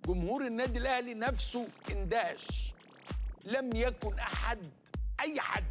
جمهور النادي الاهلي نفسه اندهش. لم يكن اي حد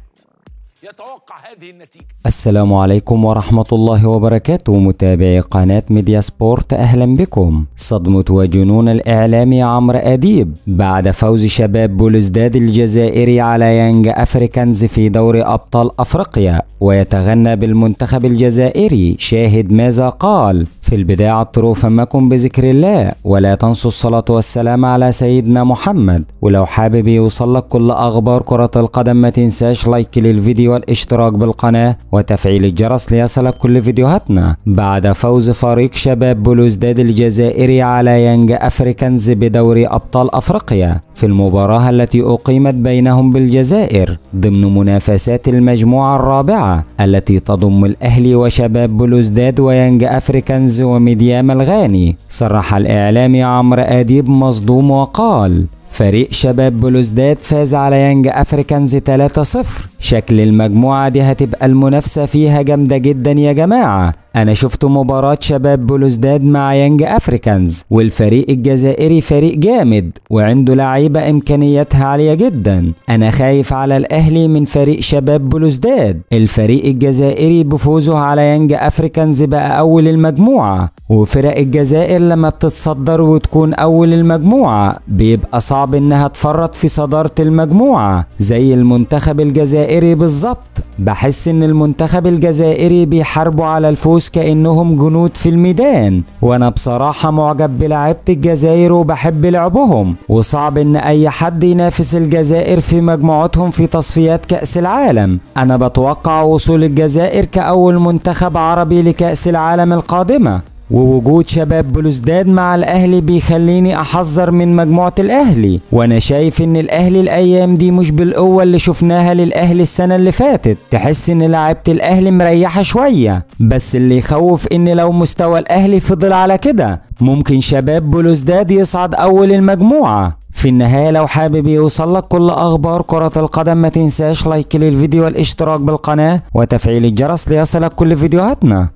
يتوقع هذه النتيجة. السلام عليكم ورحمة الله وبركاته، متابعي قناة ميديا سبورت، أهلا بكم. صدمة وجنون الإعلامي عمرو أديب بعد فوز شباب بلوزداد الجزائري على يانج أفريكانز في دوري أبطال أفريقيا ويتغنى بالمنتخب الجزائري. شاهد ماذا قال. في البداية عطروا فمكم بذكر الله، ولا تنسوا الصلاة والسلام على سيدنا محمد. ولو حابب يوصلك كل أخبار كرة القدم ما تنساش لايك للفيديو والاشتراك بالقناة وتفعيل الجرس ليصلك كل فيديوهاتنا. بعد فوز فريق شباب بلوزداد الجزائري على يانج أفريكانز بدوري أبطال أفريقيا في المباراة التي أقيمت بينهم بالجزائر ضمن منافسات المجموعة الرابعة التي تضم الأهلي وشباب بلوزداد ويانج أفريكانز وميديام الغاني، صرح الإعلامي عمرو أديب مصدوم وقال: فريق شباب بلوزداد فاز على يانج أفريكانز 3-0. شكل المجموعة دي هتبقى المنافسة فيها جامدة جدا يا جماعة. أنا شفت مباراة شباب بلوزداد مع يانج أفريكانز، والفريق الجزائري فريق جامد وعنده لعيبة إمكانياتها عالية جدا. أنا خايف على الأهلي من فريق شباب بلوزداد. الفريق الجزائري بفوزه على يانج أفريكانز بقى أول المجموعة، وفرق الجزائر لما بتتصدر وتكون أول المجموعة بيبقى صعب إنها تفرط في صدارة المجموعة زي المنتخب الجزائري بالظبط. بحس إن المنتخب الجزائري بيحاربوا على الفوز كأنهم جنود في الميدان، وانا بصراحة معجب بلاعيبة الجزائر وبحب لعبهم، وصعب ان اي حد ينافس الجزائر في مجموعتهم في تصفيات كأس العالم. انا بتوقع وصول الجزائر كأول منتخب عربي لكأس العالم القادمة، ووجود شباب بلوزداد مع الاهلي بيخليني احذر من مجموعة الاهلي. وانا شايف ان الاهلي الايام دي مش بالقوة اللي شفناها للاهلي السنة اللي فاتت. تحس ان لاعيبة الاهلي مريحة شوية، بس اللي يخوف ان لو مستوى الاهلي فضل على كده ممكن شباب بلوزداد يصعد اول المجموعة. في النهاية لو حابب يوصلك كل اخبار كرة القدم ما تنساش لايك للفيديو والاشتراك بالقناة وتفعيل الجرس ليصلك كل فيديوهاتنا.